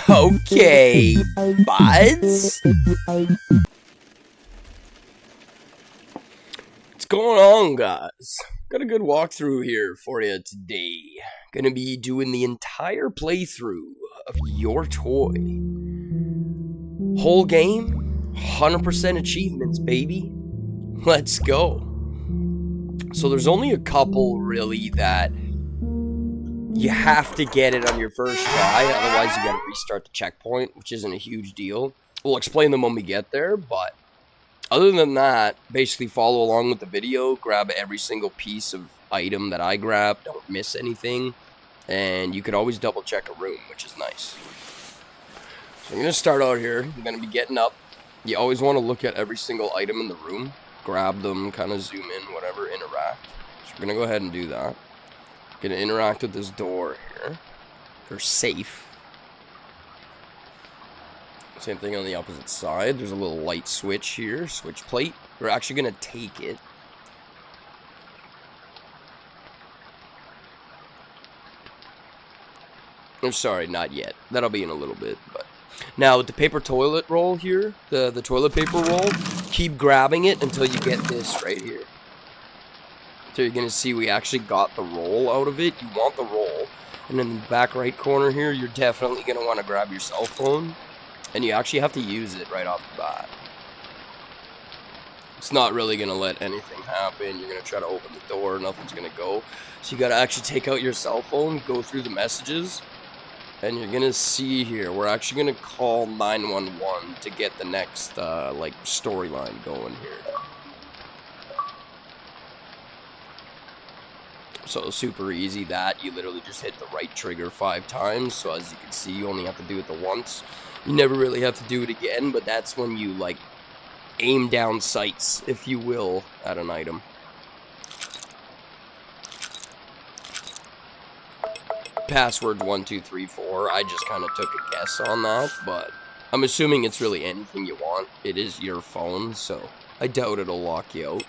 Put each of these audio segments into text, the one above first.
Okay, buds. What's going on, guys? Got a good walkthrough here for you today. Gonna be doing the entire playthrough of Yourtoy. Whole game, 100% achievements, baby. Let's go. So there's only a couple, really, that you have to get it on your first try, otherwise you gotta restart the checkpoint, which isn't a huge deal. We'll explain them when we get there, but other than that, basically follow along with the video, grab every single piece of item that I grab, don't miss anything, and you could always double check a room, which is nice. So I'm gonna start out here. I'm gonna be getting up. You always want to look at every single item in the room, grab them, kind of zoom in, whatever, interact. So we're gonna go ahead and do that. Gonna interact with this door here. They're safe. Same thing on the opposite side. There's a little light switch here, switch plate. We're actually gonna take it. I'm sorry, not yet. That'll be in a little bit, but now with the paper toilet roll here, the toilet paper roll, keep grabbing it until you get this right here. So you're going to see we actually got the roll out of it. You want the roll. And in the back right corner here, you're definitely going to want to grab your cell phone. And you actually have to use it right off the bat. It's not really going to let anything happen. You're going to try to open the door. Nothing's going to go. So you got to actually take out your cell phone, go through the messages. And you're going to see here, we're actually going to call 911 to get the next, like, storyline going here. So super easy that you literally just hit the right trigger 5 times. So as you can see, you only have to do it the once. You never really have to do it again, but that's when you like aim down sights, if you will, at an item. Password 1234. I just kind of took a guess on that, but I'm assuming it's really anything you want. It is your phone, so I doubt it'll lock you out.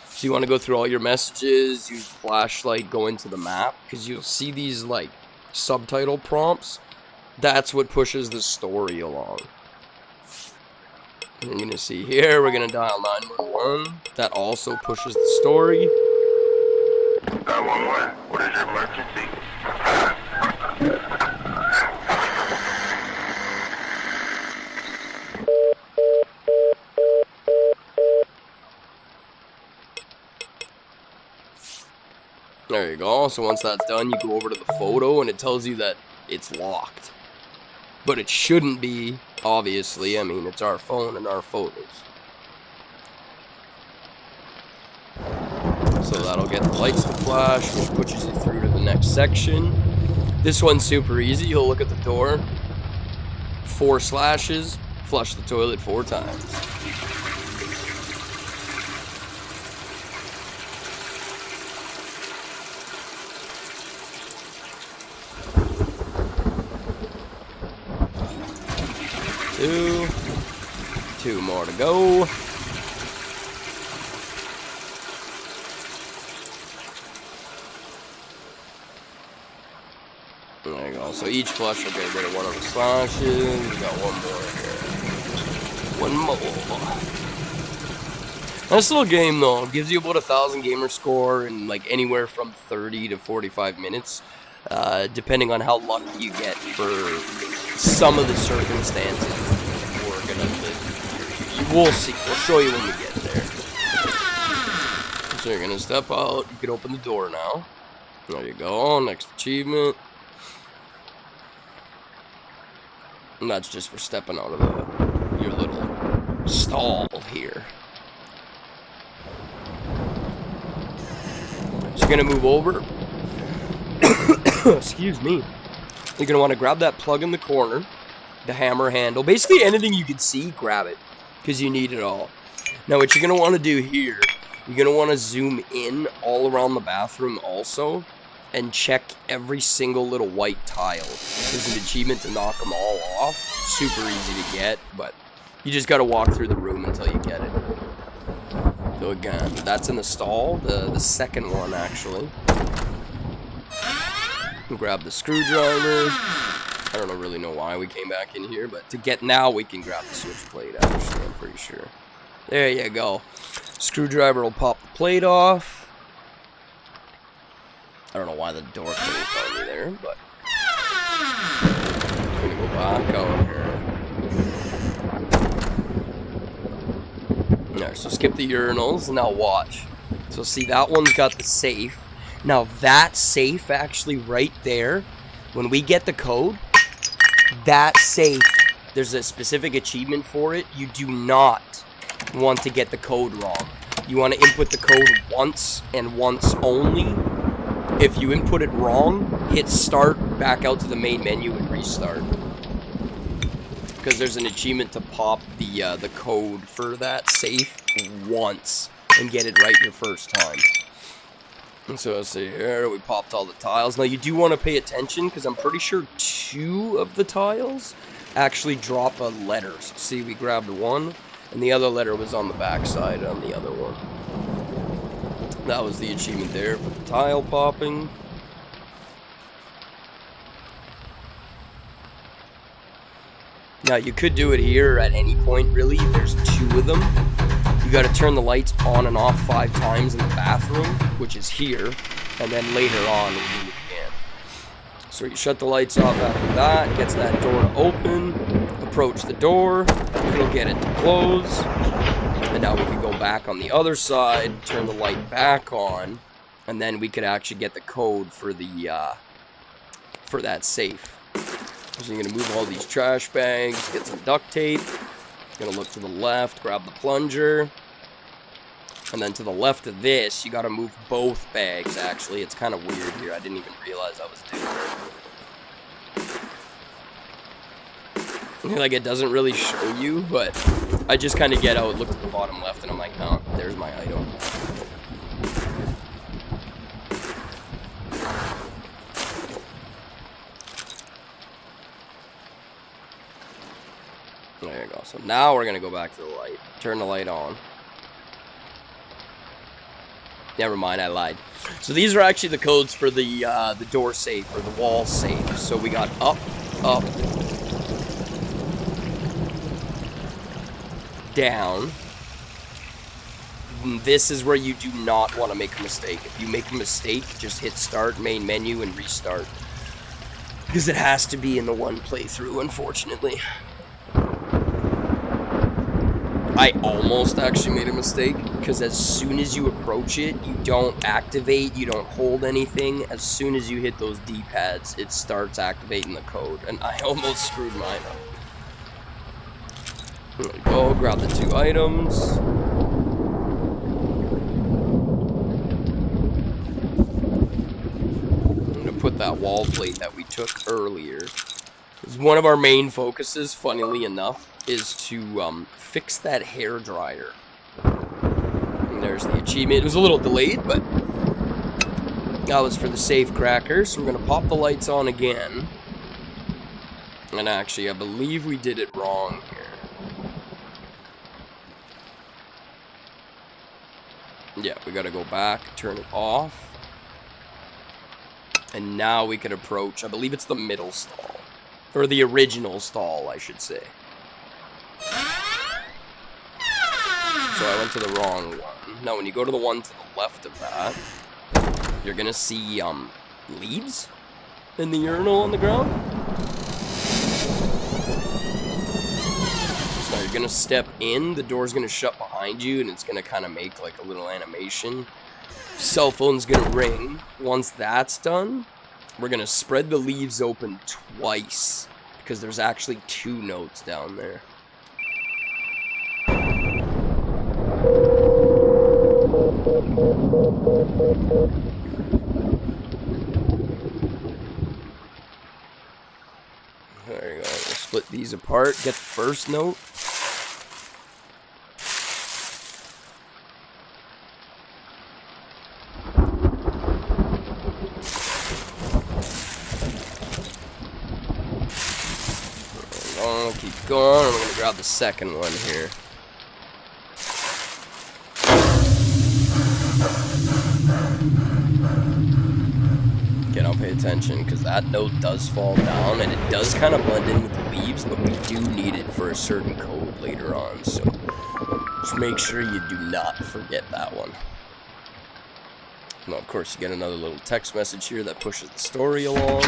So you want to go through all your messages, use the flashlight, go into the map, because you'll see these, like, subtitle prompts. That's what pushes the story along. And you're going to see here, we're going to dial 911. That also pushes the story. 911, what is your emergency? There you go. So once that's done, you go over to the photo and it tells you that it's locked. But it shouldn't be, obviously. I mean, it's our phone and our photos. So that'll get the lights to flash, which pushes you through to the next section. This one's super easy. You'll look at the door. 4 slashes, flush the toilet 4 times. Two more to go. There you go. So each flush will get rid of one of the slashes. We got one more here. One more. Nice little game though. It gives you about 1,000 gamer score in like anywhere from 30 to 45 minutes. Depending on how lucky you get for some of the circumstances we're gonna live through. We'll see. We'll show you when we get there. So you're gonna step out. You can open the door now. There you go. Next achievement. And that's just for stepping out of your little stall here. So you're gonna move over. Excuse me. You're going to want to grab that plug in the corner, the hammer handle. Basically anything you can see, grab it, because you need it all. Now what you're going to want to do here, you're going to want to zoom in all around the bathroom also, and check every single little white tile. There's an achievement to knock them all off. Super easy to get, but you just got to walk through the room until you get it. So again, that's in the stall, the second one actually. Grab the screwdriver, I don't really know why we came back in here, but to get now we can grab the switch plate, actually, I'm pretty sure. There you go. Screwdriver will pop the plate off. I don't know why the door closed on me there, but I'm gonna go back out here. Alright, so skip the urinals, and now watch. So see, that one's got the safe. Now that safe, actually, right there, when we get the code, that safe, there's a specific achievement for it. You do not want to get the code wrong. You want to input the code once and once only. If you input it wrong, hit start, back out to the main menu, and restart. Because there's an achievement to pop the code for that safe once and get it right your first time. And so let's see here, we popped all the tiles. Now you do want to pay attention because I'm pretty sure 2 of the tiles actually drop a letter. So see, we grabbed one and the other letter was on the back side on the other one. That was the achievement there for the tile popping. Now you could do it here at any point really. There's 2 of them. You got to turn the lights on and off 5 times in the bathroom, which is here, and then later on we do it again. So you shut the lights off after that, gets that door to open, approach the door, it'll get it to close, and now we can go back on the other side, turn the light back on, and then we could actually get the code for the for that safe. So you're gonna move all these trash bags, get some duct tape. Gonna look to the left, grab the plunger, and then to the left of this, you gotta move both bags, actually. It's kind of weird here. I didn't even realize I was doing it. Like, it doesn't really show you, but I just kind of get out, look at the bottom left, and I'm like, oh, there's my item. There you go. So now we're going to go back to the light. Turn the light on. Never mind, I lied. So these are actually the codes for the door safe, or the wall safe. So we got up, up, down. And this is where you do not want to make a mistake. If you make a mistake, just hit start, main menu, and restart. Because it has to be in the one playthrough, unfortunately. I almost actually made a mistake, because as soon as you approach it, you don't activate, you don't hold anything. As soon as you hit those D-pads, it starts activating the code, and I almost screwed mine up. There we go, grab the 2 items. I'm going to put that wall plate that we took earlier. Because one of our main focuses, funnily enough, is to fix that hair dryer. And there's the achievement. It was a little delayed, but that was for the safe cracker. So we're going to pop the lights on again. And actually, I believe we did it wrong here. Yeah, we got to go back, turn it off. And now we can approach, I believe it's the middle stall. Or the original stall, I should say. So I went to the wrong one. Now, when you go to the one to the left of that, you're gonna see leaves in the urinal on the ground. So you're gonna step in, the door's gonna shut behind you, and it's gonna kind of make like a little animation. Cell phone's gonna ring. Once that's done, we're gonna spread the leaves open twice, because there's actually 2 notes down there. There you go. We'll split these apart. Get the first note. Keep going. I'm going to grab the second one here. Again, I'll pay attention, because that note does fall down, and it does kind of blend in with the leaves, but we do need it for a certain code later on, so just make sure you do not forget that one. Now, of course, you get another little text message here that pushes the story along.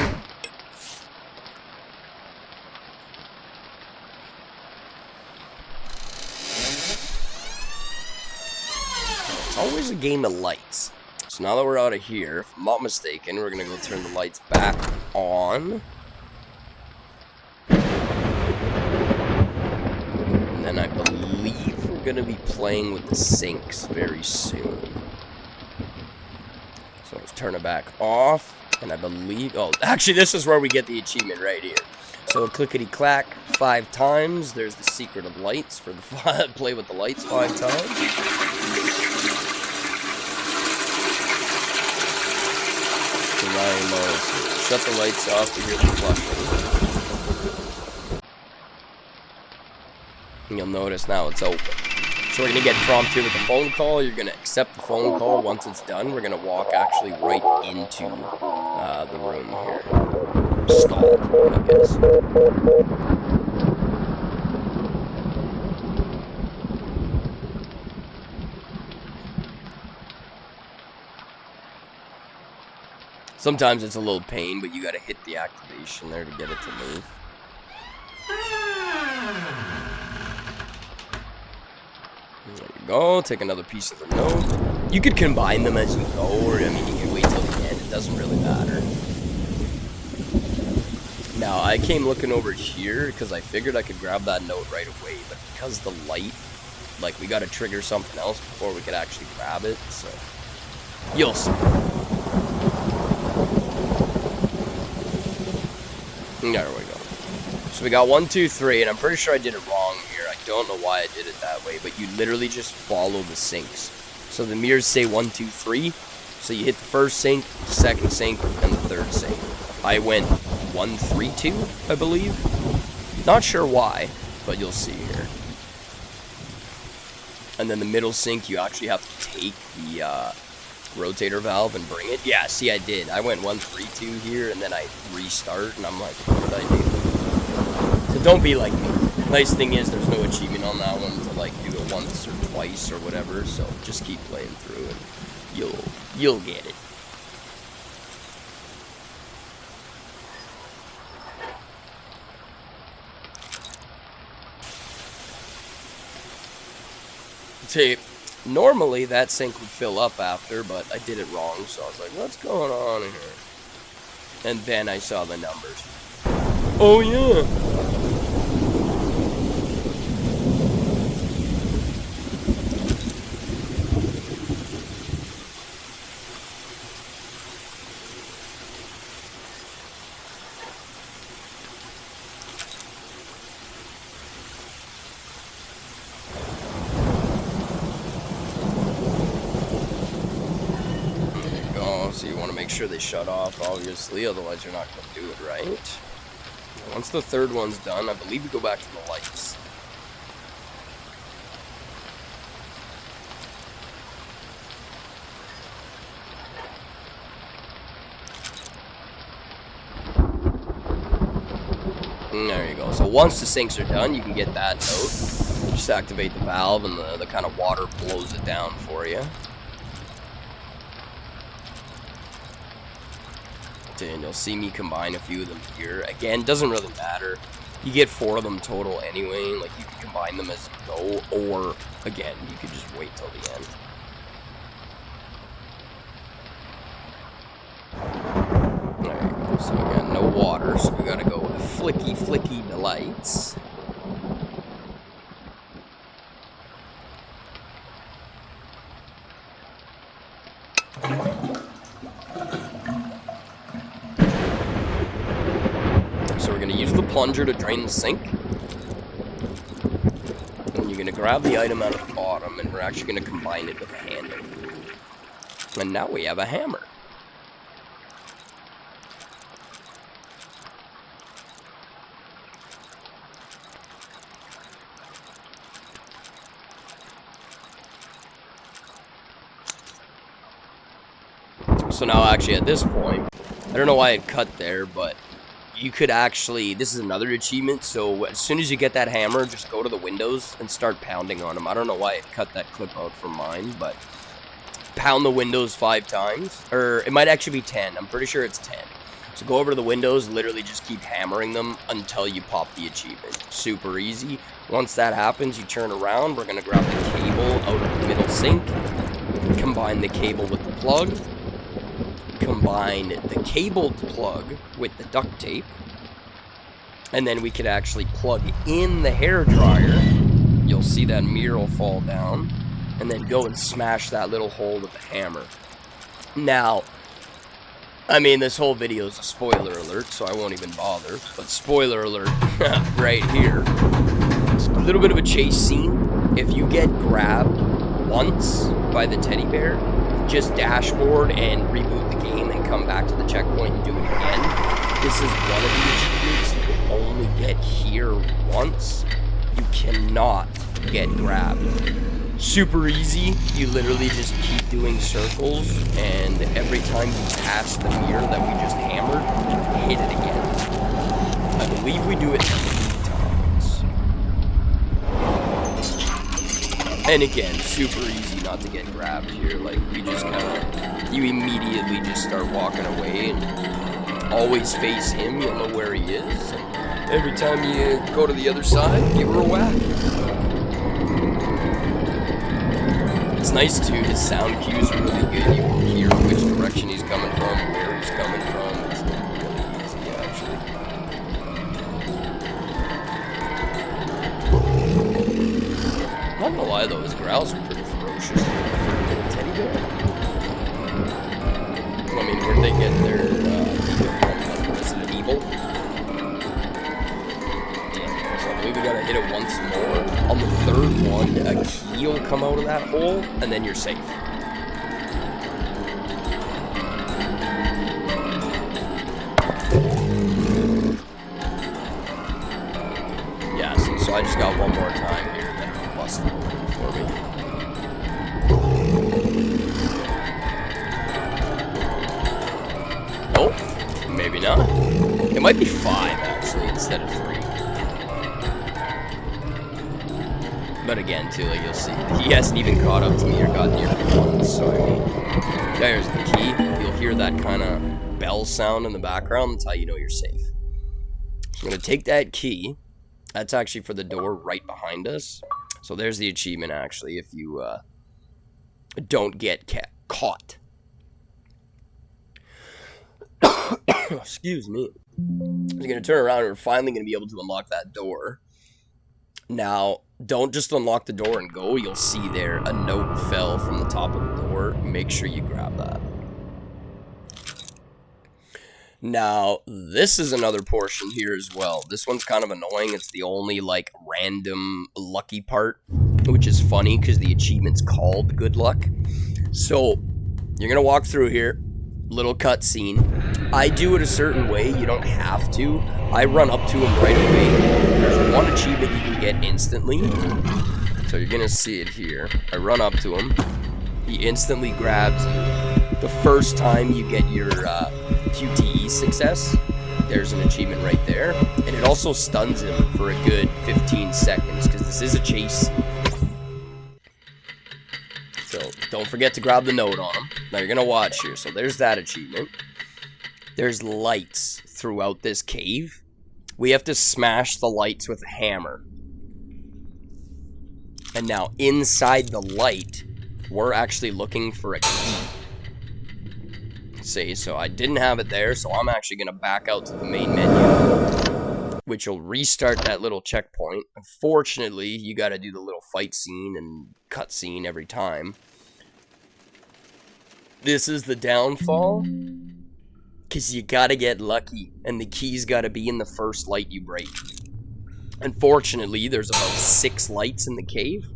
It's always a game of lights. So now that we're out of here, if I'm not mistaken, we're going to go turn the lights back on. And then I believe we're going to be playing with the sinks very soon. So let's turn it back off. And I believe... Oh, actually, this is where we get the achievement right here. So clickety-clack 5 times. There's the secret of lights for the play with the lights 5 times. Shut the lights off to hear the flushing. And you'll notice now it's open. So we're going to get prompted here with a phone call. You're going to accept the phone call. Once it's done, we're going to walk actually right into the room here. Stall, I guess. Sometimes it's a little pain, but you gotta hit the activation there to get it to move. There you go, take another piece of the note. You could combine them as you go, or I mean, you can wait till the end, it doesn't really matter. Now, I came looking over here, because I figured I could grab that note right away, but because the light, like, we gotta trigger something else before we could actually grab it, so... You'll see. There we go. So we got 1, 2, 3, and I'm pretty sure I did it wrong here. I don't know why I did it that way, but you literally just follow the sinks. So the mirrors say 1, 2, 3. So you hit the first sink, second sink, and the third sink. I went 1, 3, 2, I believe. Not sure why, but you'll see here. And then the middle sink, you actually have to take the rotator valve and bring it. Yeah, see, I did. I went 1, 3, 2 here, and then I restart, and I'm like, what did I do? So don't be like me. Nice thing is, there's no achievement on that one to like do it once or twice or whatever. So just keep playing through, and you'll get it. See. Normally, that sink would fill up after, but I did it wrong, so I was like, what's going on here? And then I saw the numbers. Oh, yeah! So you want to make sure they shut off, obviously, otherwise you're not going to do it right. Once the third one's done, I believe we go back to the lights. And there you go. So once the sinks are done, you can get that note. Just activate the valve and the kind of water blows it down for you. And you'll see me combine a few of them here. Again, doesn't really matter. You get 4 of them total anyway. Like, you can combine them as you go, or, again, you could just wait till the end. There you go. So, again, no water, so we gotta go with flicky the lights. So we're going to use the plunger to drain the sink. And you're going to grab the item out of the bottom, and we're actually going to combine it with a handle. And now we have a hammer. So now actually at this point, I don't know why it cut there, but you could actually, this is another achievement, so as soon as you get that hammer, just go to the windows and start pounding on them. I don't know why it cut that clip out from mine, but pound the windows 5 times, or it might actually be 10. I'm pretty sure it's 10. So go over to the windows, literally just keep hammering them until you pop the achievement. Super easy. Once that happens, you turn around. We're going to grab the cable out of the middle sink, combine the cable with the plug, combine the cabled plug with the duct tape, and then we could actually plug in the hair dryer. You'll see that mirror will fall down, and then go and smash that little hole with the hammer. Now, I mean, this whole video is a spoiler alert, so I won't even bother, but spoiler alert right here. It's a little bit of a chase scene. If you get grabbed once by the teddy bear, just dashboard and reboot the game and come back to the checkpoint and do it again. This is one of the achievements you can only get here once. You cannot get grabbed. Super easy. You literally just keep doing circles, and every time you pass the mirror that we just hammered, hit it again. I believe we do it 3 times. And again, super easy not to get grabbed here. Like, we just kind of, you immediately just start walking away and always face him. You'll know where he is. And every time you go to the other side, give her a whack. It's nice too, his sound cues are really good. You can hear which direction he's coming from, where he's coming from. It's really easy, actually. Not gonna lie though, his growls are pretty ferocious for a teddy bear. I mean, where'd they get their evil from? Resident Evil? So I believe we gotta hit it once more. On the 3rd one, a key will come out of that hole, and then you're safe. Yeah, so I just got one more time here, and then it'll bust the hole for me. Nope, maybe not. It might be 5, actually, instead of 3. But again, too, like you'll see, he hasn't even caught up to me or gotten near me once, so I mean, there's the key. You'll hear that kind of bell sound in the background. That's how you know you're safe. So I'm going to take that key. That's actually for the door right behind us. So there's the achievement, actually, if you don't get caught. Excuse me. I'm going to turn around and we're finally going to be able to unlock that door. Now, don't just unlock the door and go. You'll see there a note fell from the top of the door. Make sure you grab that. Now, this is another portion here as well. This one's kind of annoying. It's the only, like, random lucky part, which is funny because the achievement's called Good Luck. So, you're going to walk through here. Little cutscene. I do it a certain way. You don't have to. I run up to him right away. There's one achievement you can get instantly. So you're gonna see it here. I run up to him. He instantly grabs you. The first time you get your QTE success, there's an achievement right there. And it also stuns him for a good 15 seconds because this is a chase. So don't forget to grab the note on him. Now you're going to watch here. So there's that achievement. There's lights throughout this cave. We have to smash the lights with a hammer. And now inside the light, we're actually looking for a key. See, so I didn't have it there, so I'm actually going to back out to the main menu, which will restart that little checkpoint. Unfortunately, you got to do the little fight scene and cut scene every time. This is the downfall, because you got to get lucky, and the key's got to be in the first light you break. Unfortunately, there's about 6 lights in the cave,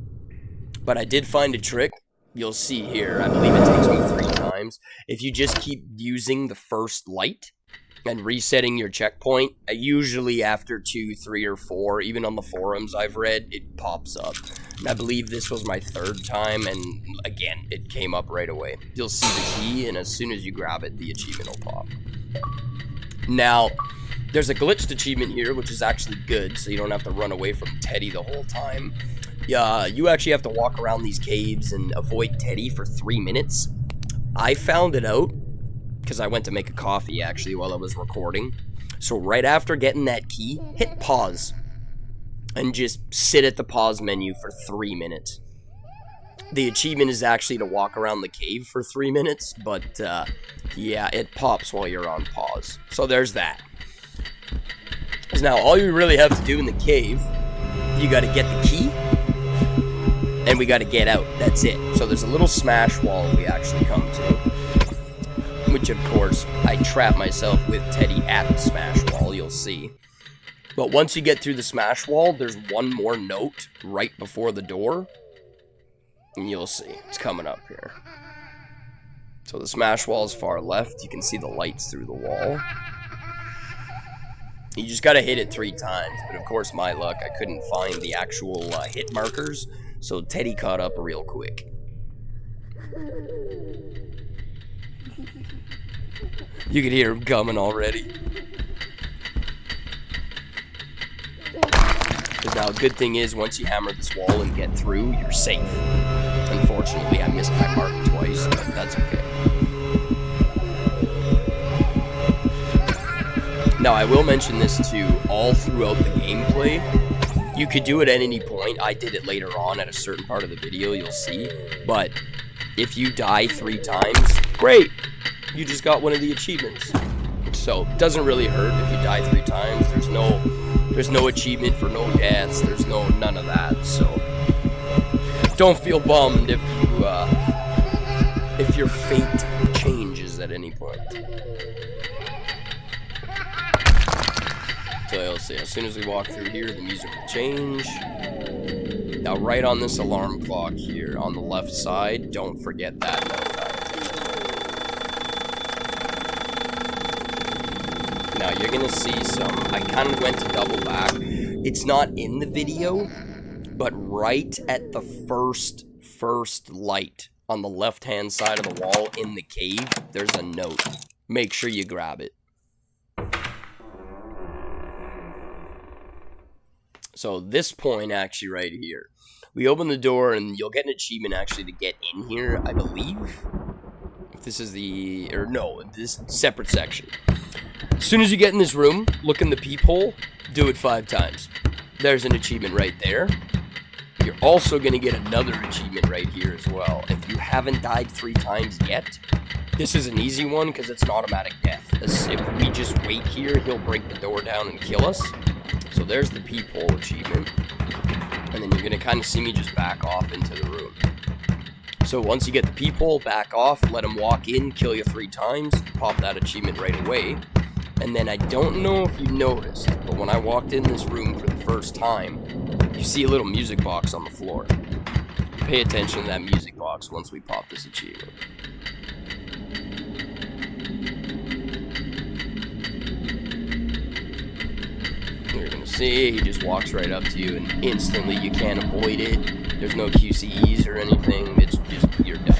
but I did find a trick. You'll see here, I believe it takes me 3 times. If you just keep using the first light and resetting your checkpoint, usually after 2, 3, or 4, even on the forums I've read, it pops up. I believe this was my 3rd time, and again, it came up right away. You'll see the key, and as soon as you grab it, the achievement will pop. Now, there's a glitched achievement here, which is actually good, so you don't have to run away from Teddy the whole time. You actually have to walk around these caves and avoid Teddy for 3 minutes. I found it out because I went to make a coffee, actually, while I was recording. So right after getting that key, hit pause. And just sit at the pause menu for 3 minutes. The achievement is actually to walk around the cave for 3 minutes, but yeah, it pops while you're on pause. So there's that. So now all you really have to do in the cave, you gotta get the key, and we gotta get out. That's it. So there's a little smash wall we actually come to, which of course, I trap myself with Teddy at the smash wall, you'll see. But once you get through the smash wall, there's one more note right before the door. And you'll see. It's coming up here. So the smash wall is far left. You can see the lights through the wall. You just gotta hit it 3 times. But of course, my luck, I couldn't find the actual hit markers. So Teddy caught up real quick. You can hear him coming already. Now, good thing is, once you hammer this wall and get through, you're safe. Unfortunately, I missed my mark twice, but that's okay. Now, I will mention this too, all throughout the gameplay. You could do it at any point. I did it later on at a certain part of the video, you'll see. But if you die 3 times, great! You just got one of the achievements. So, it doesn't really hurt if you die 3 times. There's no achievement for no deaths. There's none of that. So don't feel bummed if your fate changes at any point. So you'll see. As soon as we walk through here, the music will change. Now, right on this alarm clock here on the left side, don't forget that note. Now, you're going to see some, I kind of went to double back. It's not in the video, but right at the first light on the left-hand side of the wall in the cave, there's a note. Make sure you grab it. So this point, actually, right here. We open the door, and you'll get an achievement, actually, to get in here, I believe. If this is the, or no, this separate section. As soon as you get in this room, look in the peephole, do it 5 times. There's an achievement right there. You're also going to get another achievement right here as well. If you haven't died 3 times yet, this is an easy one because it's an automatic death. If we just wait here, he'll break the door down and kill us. So there's the peephole achievement. And then you're going to kind of see me just back off into the room. So once you get the peephole, back off, let him walk in, kill you 3 times, pop that achievement right away. And then I don't know if you noticed, but when I walked in this room for the first time, you see a little music box on the floor. Pay attention to that music box once we pop this achievement. You're going to see, he just walks right up to you and instantly you can't avoid it. There's no QCEs or anything, it's just, you're done.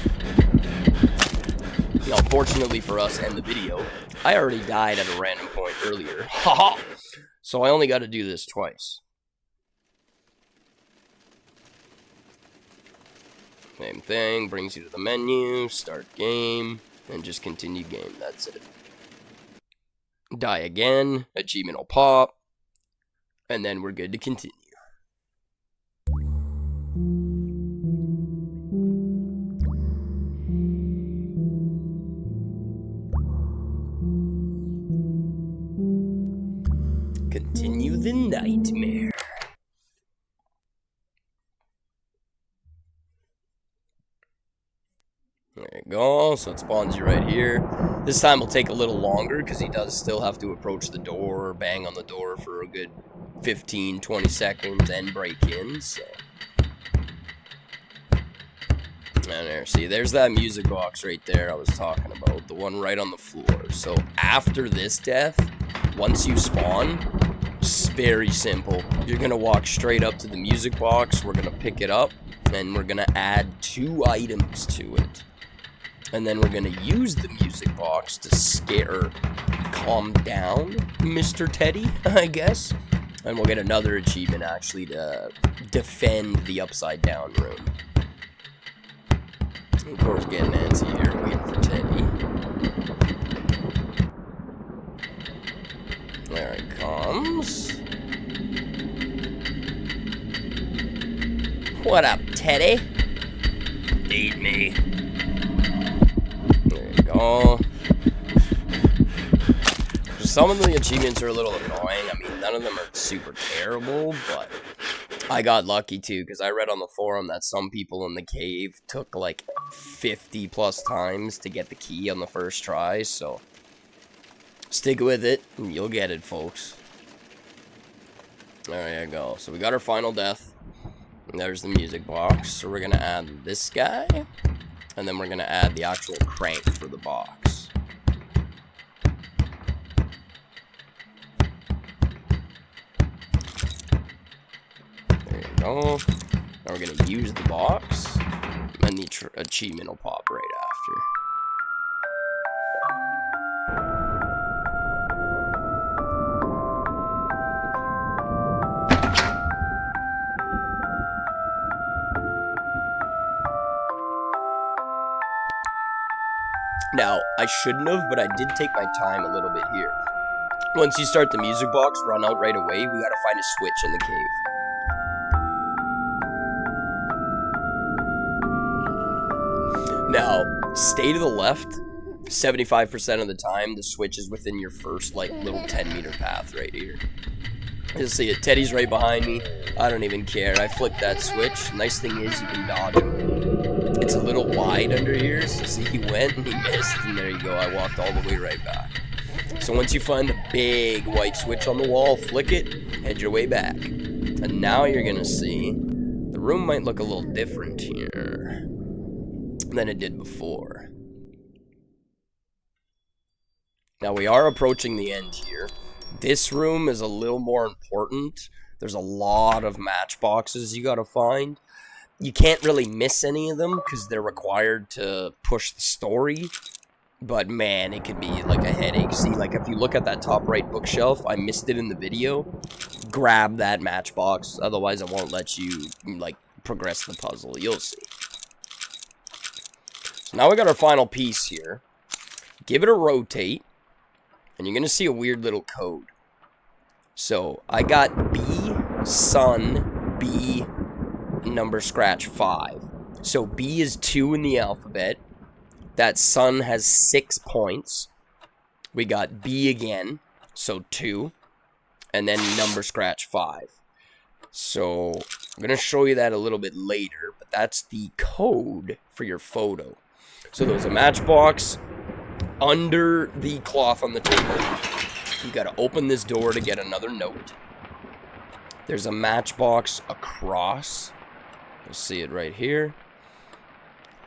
Now, fortunately for us and the video, I already died at a random point earlier. Haha! So I only got to do this twice. Same thing, brings you to the menu, start game, and just continue game. That's it. Die again, achievement will pop, and then we're good to continue. Continue the nightmare. There you go, so it spawns you right here. This time will take a little longer because he does still have to approach the door or bang on the door for a good 15-20 seconds and break in, so. And there, see, there's that music box right there I was talking about, the one right on the floor. So after this death, once you spawn, very simple. You're gonna walk straight up to the music box, we're gonna pick it up, and we're gonna add 2 items to it. And then we're gonna use the music box to scare, calm down Mr. Teddy, I guess. And we'll get another achievement, actually, to defend the upside down room. Of course, getting Nancy here, waiting for Teddy. There he comes. What up, Teddy? Eat me. There you go. Some of the achievements are a little annoying. I mean, none of them are super terrible, but I got lucky too, because I read on the forum that some people in the cave took like 50 plus times to get the key on the first try, so stick with it, and you'll get it, folks. There you go. So we got our final death. And there's the music box. So we're going to add this guy, and then we're going to add the actual crank for the box. There you go. Now we're going to use the box, and the achievement will pop right after. Now, I shouldn't have, but I did take my time a little bit here. Once you start the music box, run out right away. We gotta find a switch in the cave. Now, stay to the left. 75% of the time, the switch is within your first, like, little 10-meter path right here. You'll see it. Teddy's right behind me. I don't even care. I flicked that switch. Nice thing is you can dodge him. It's a little wide under here, so see, he went and he missed, and there you go, I walked all the way right back. So once you find the big white switch on the wall, flick it, head your way back. And now you're gonna see, the room might look a little different here than it did before. Now we are approaching the end here. This room is a little more important. There's a lot of matchboxes you gotta find. You can't really miss any of them because they're required to push the story. But man, it could be like a headache. See, like if you look at that top right bookshelf, I missed it in the video. Grab that matchbox, otherwise it won't let you like progress the puzzle. You'll see. So now we got our final piece here. Give it a rotate, and you're gonna see a weird little code. So I got B, Sun, B, number scratch 5. So B is 2 in the alphabet. That Sun has 6 points. We got B again, so 2. And then number scratch 5. So I'm going to show you that a little bit later, but that's the code for your photo. So there's a matchbox under the cloth on the table. You got to open this door to get another note. There's a matchbox across. You'll see it right here.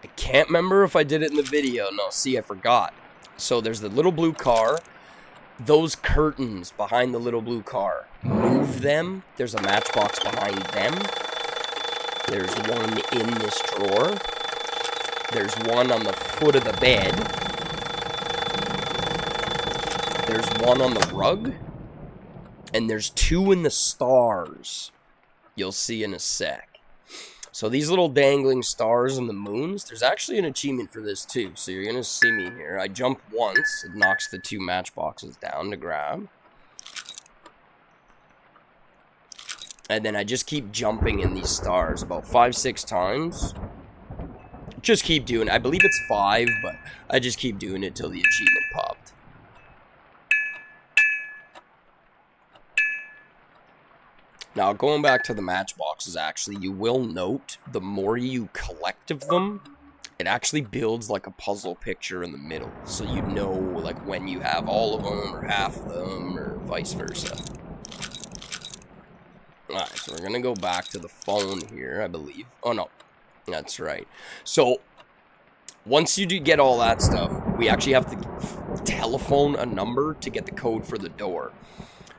I can't remember if I did it in the video. No, see, I forgot. So there's the little blue car. Those curtains behind the little blue car, move them. There's a matchbox behind them. There's one in this drawer. There's one on the foot of the bed. There's one on the rug. And there's 2 in the stars. You'll see in a sec. So these little dangling stars and the moons, there's actually an achievement for this too. So you're going to see me here. I jump once. It knocks the 2 matchboxes down to grab. And then I just keep jumping in these stars about 5-6 times. Just keep doing it. I believe it's 5, but I just keep doing it till the achievement popped. Now, going back to the matchboxes, actually, you will note the more you collect of them, it actually builds like a puzzle picture in the middle. So you know, like, when you have all of them, or half of them, or vice versa. Alright, so we're going to go back to the phone here, I believe. Oh, no. That's right. So, once you do get all that stuff, we actually have to telephone a number to get the code for the door.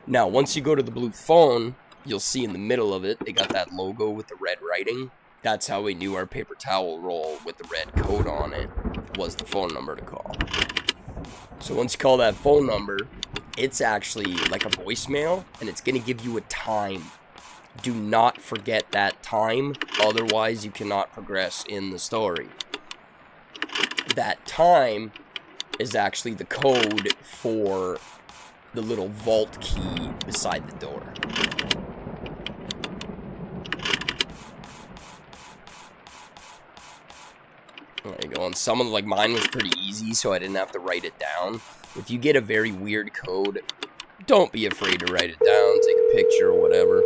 Now, once you go to the blue phone, you'll see in the middle of it, they got that logo with the red writing. That's how we knew our paper towel roll with the red code on it was the phone number to call. So once you call that phone number, it's actually like a voicemail, and it's going to give you a time. Do not forget that time, otherwise you cannot progress in the story. That time is actually the code for the little vault key beside the door. There you go. And some of mine was pretty easy, so I didn't have to write it down. If you get a very weird code, don't be afraid to write it down, take a picture or whatever.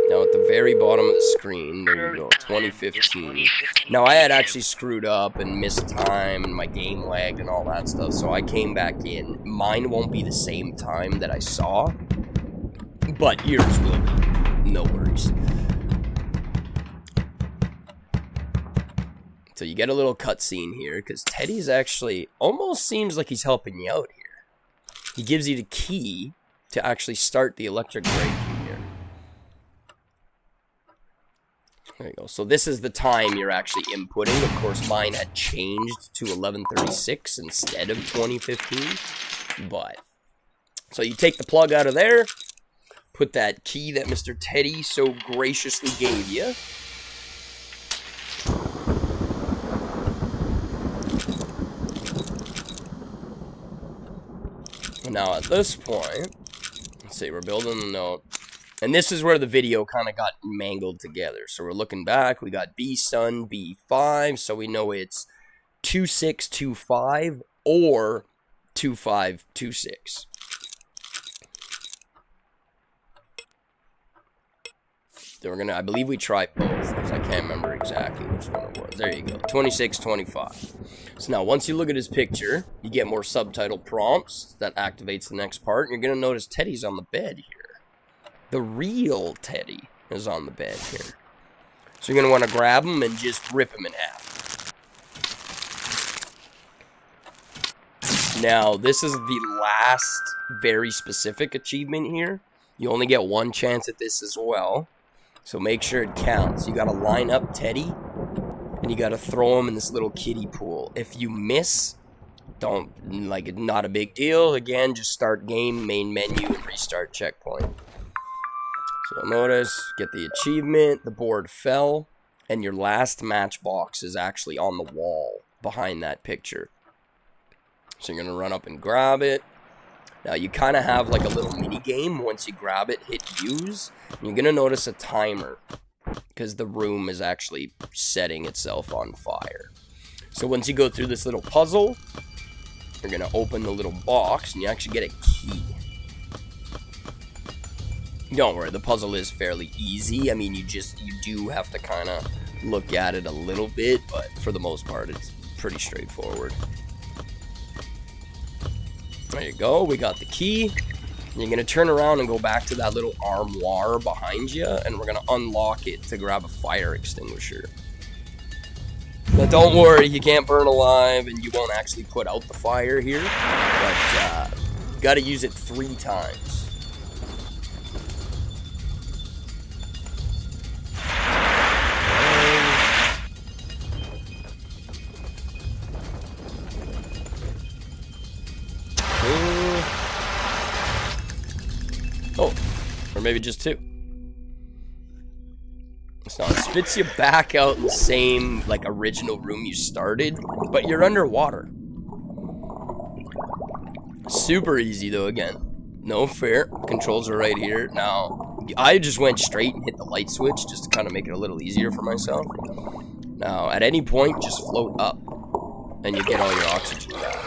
Now at the very bottom of the screen, there you go, 2015. Now I had actually screwed up and missed time and my game lagged and all that stuff, so I came back in. Mine won't be the same time that I saw, but yours will be. No worries. So you get a little cutscene here, because Teddy's actually almost seems like he's helping you out here. He gives you the key to actually start the electric brake here. There you go. So this is the time you're actually inputting. Of course, mine had changed to 11:36 instead of 2015. But, so you take the plug out of there, put that key that Mr. Teddy so graciously gave you. Now at this point, let's see, we're building the note. And this is where the video kind of got mangled together. So we're looking back, we got B Sun B5, so we know it's 2625 or 2526. Then we're gonna, I believe we tried both, because I can't remember exactly which one it was. There you go, 2625. So now, once you look at his picture, you get more subtitle prompts that activates the next part. And you're gonna notice Teddy's on the bed here. The real Teddy is on the bed here. So you're gonna want to grab him and just rip him in half. Now, this is the last very specific achievement here. You only get one chance at this as well. So make sure it counts. You gotta line up Teddy, and you gotta throw him in this little kiddie pool. If you miss, not a big deal. Again, just start game, main menu, and restart checkpoint. So notice, get the achievement, the board fell, and your last matchbox is actually on the wall behind that picture. So you're gonna run up and grab it. Now you kind of have like a little mini game. Once you grab it, hit use. And you're gonna notice a timer because the room is actually setting itself on fire. So once you go through this little puzzle, you're gonna open the little box and you actually get a key. Don't worry, the puzzle is fairly easy. I mean, you do have to kind of look at it a little bit, but for the most part, it's pretty straightforward. There you go, we got the key. You're going to turn around and go back to that little armoire behind you, and we're going to unlock it to grab a fire extinguisher. But don't worry, you can't burn alive, and you won't actually put out the fire here, but you got to use it 3 times. Oh, or maybe just 2. So it spits you back out in the same, original room you started, but you're underwater. Super easy, though, again. No fair. Controls are right here. Now, I just went straight and hit the light switch just to kind of make it a little easier for myself. Now, at any point, just float up, and you get all your oxygen back.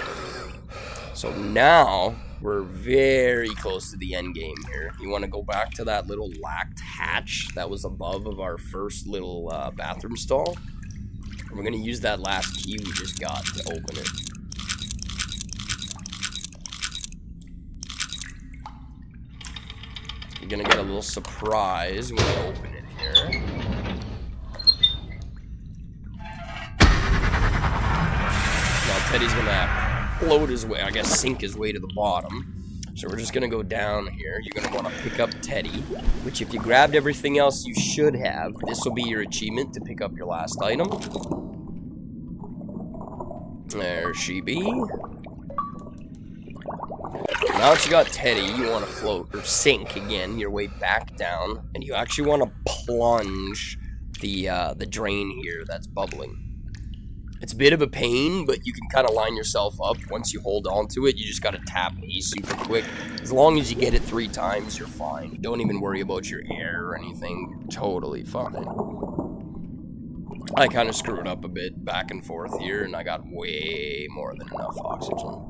So now, we're very close to the end game here. You want to go back to that little lacked hatch that was above of our first little bathroom stall. And we're going to use that last key we just got to open it. You're going to get a little surprise when we open it here. Now Teddy's going to float his way, I guess sink his way to the bottom. So we're just gonna go down here. You're gonna wanna pick up Teddy, which if you grabbed everything else you should have, this will be your achievement to pick up your last item. There she be. Now that you got Teddy, you wanna float, or sink again, your way back down, and you actually wanna plunge the drain here that's bubbling. It's a bit of a pain, but you can kind of line yourself up. Once you hold on to it, you just got to tap A super quick. As long as you get it 3 times, you're fine. Don't even worry about your air or anything. Totally fine. I kind of screwed up a bit back and forth here, and I got way more than enough oxygen.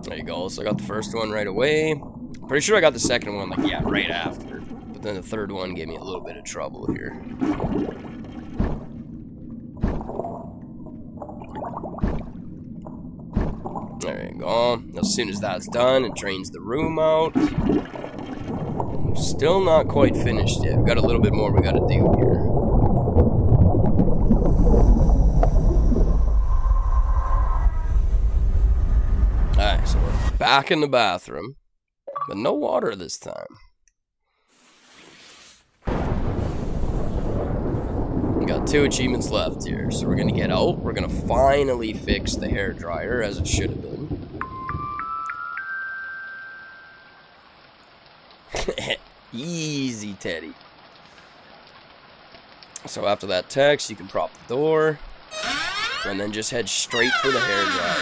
There you go, so I got the first one right away. Pretty sure I got the second one, like, yeah, right after. But then the third one gave me a little bit of trouble here. There you go. As soon as that's done, it drains the room out. Still not quite finished yet. We've got a little bit more we gotta do here. Alright, so we're back in the bathroom, but no water this time. We got 2 achievements left here, so we're gonna get out. We're gonna finally fix the hair dryer as it should have been. Easy, Teddy. So after that text, you can prop the door, and then just head straight for the hair dryer.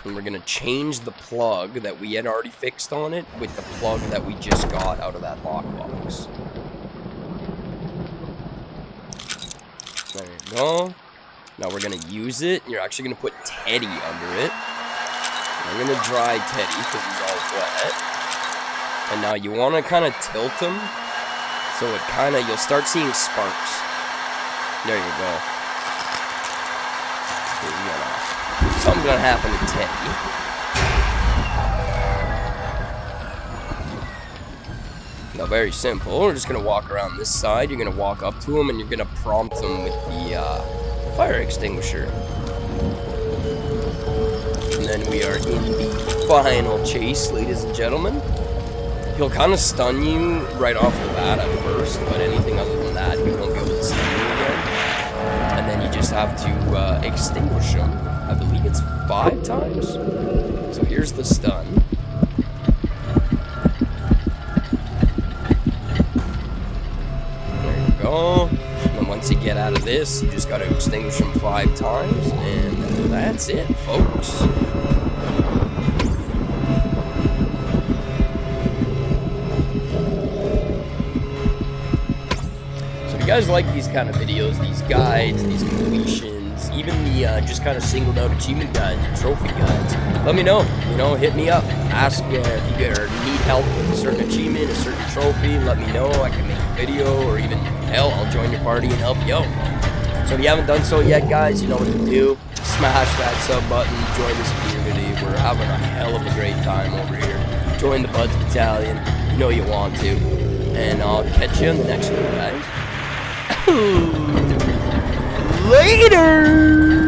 And we're gonna change the plug that we had already fixed on it with the plug that we just got out of that lockbox. There you go. Now we're gonna use it. You're actually gonna put Teddy under it. I'm gonna dry Teddy because he's all wet. And now you wanna kinda tilt him so it kinda, you'll start seeing sparks. There you go. Something's gonna happen to Teddy. Now, very simple. We're just gonna walk around this side. You're gonna walk up to him and you're gonna prompt him with the fire extinguisher. And then we are in the final chase, ladies and gentlemen. He'll kind of stun you right off the bat at first, but anything other than that, he won't be able to stun you again. And then you just have to extinguish him. I believe it's 5 times. So here's the stun. There you go. And then once you get out of this, you just got to extinguish him 5 times. And that's it, folks. So if you guys like these kind of videos, these guides, these completions, even the just kind of singled out achievement guides and trophy guides, let me know. You know, hit me up. Ask if you need help with a certain achievement, a certain trophy. Let me know. I can make a video, or even, hell, I'll join your party and help you out. So if you haven't done so yet, guys, you know what to do. Smash that sub button. Join this community. We're having a hell of a great time over here. Join the Buds Battalion. You know you want to. And I'll catch you in the next one, guys. Later!